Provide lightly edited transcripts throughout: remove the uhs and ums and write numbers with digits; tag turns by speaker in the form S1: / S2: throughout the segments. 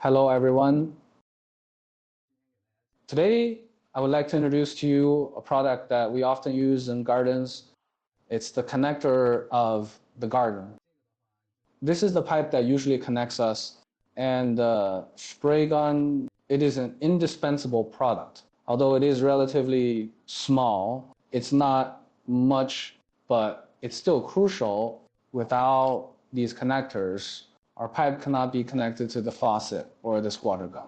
S1: Hello everyone. Today I would like to introduce to you a product that we often use in gardens. It's the connector of the garden. This is the pipe that usually connects us, and the spray gun, it is an indispensable product. Although it is relatively small, it's not much, but it's still crucial. Without these connectors, our pipe cannot be connected to the faucet or the squatter gun.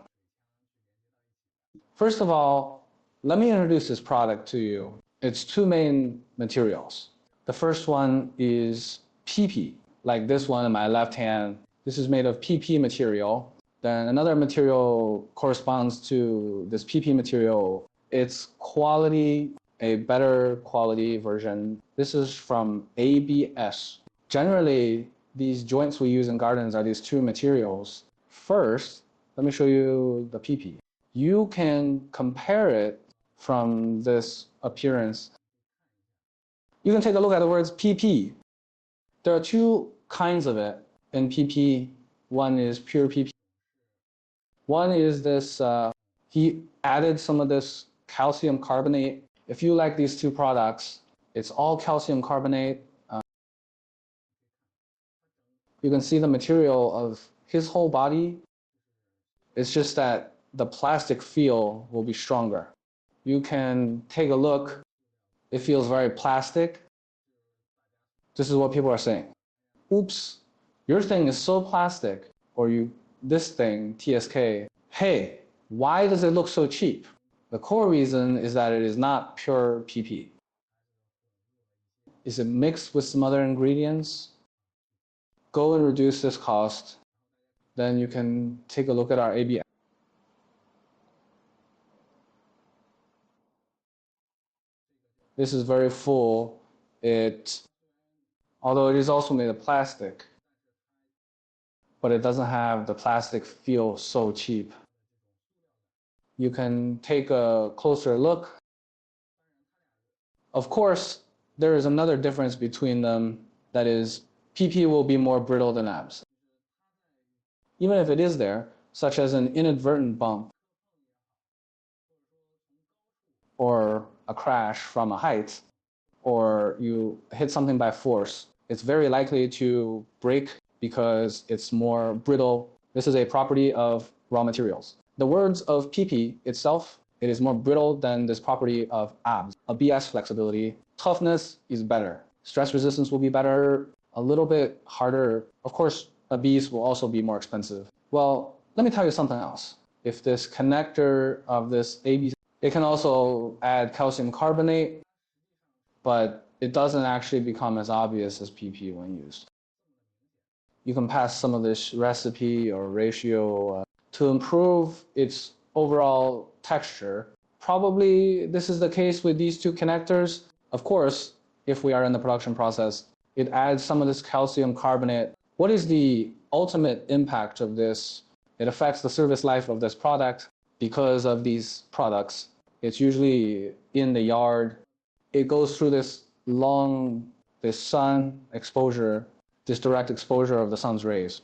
S1: First of all, let me introduce this product to you. It's two main materials. The first one is PP, like this one in my left hand. This is made of PP material. Then another material corresponds to this PP material. It's quality, a better quality version. This is from ABS. Generally, these joints we use in gardens are these two materials. First, let me show you the PP. You can compare it from this appearance. You can take a look at the words PP. There are two kinds of it in PP. One is pure PP. One is this, he added some of this calcium carbonate. If you like these two products, it's all calcium carbonate. You can see the material of his whole body. It's just that the plastic feel will be stronger. You can take a look. It feels very plastic. This is what people are saying. Oops, your thing is so plastic, or this thing, TSK, hey, why does it look so cheap? The core reason is that it is not pure PP. Is it mixed with some other ingredients? Go and reduce this cost. Then you can take a look at our ABS. This is very full. Although it is also made of plastic, but it doesn't have the plastic feel so cheap. You can take a closer look. Of course, there is another difference between them. That is, PP will be more brittle than ABS. Even if it is there, such as an inadvertent bump or a crash from a height, or you hit something by force, it's very likely to break because it's more brittle. This is a property of raw materials. The words of PP itself, it is more brittle than this property of ABS. A BS flexibility, toughness is better. Stress resistance will be better, a little bit harder. Of course, a BS will also be more expensive. Well, let me tell you something else. If this connector of this ABS, it can also add calcium carbonate, but it doesn't actually become as obvious as PP when used. You can pass some of this recipe or ratio to improve its overall texture. Probably this is the case with these two connectors. Of course, if we are in the production process, it adds some of this calcium carbonate. What is the ultimate impact of this? It affects the service life of this product. Because of these products, it's usually in the yard. It goes through this sun exposure, this direct exposure of the sun's rays.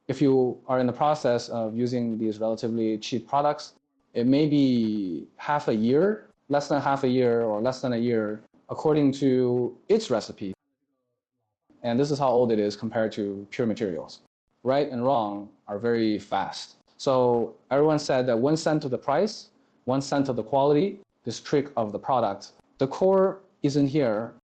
S1: If you are in the process of using these relatively cheap products, it may be half a year, less than half a year, or less than a year, according to its recipe. And this is how old it is compared to pure materials. Right and wrong are very fast. So everyone said that 1 cent of the price, 1 cent of the quality, this trick of the product. The core isn't here.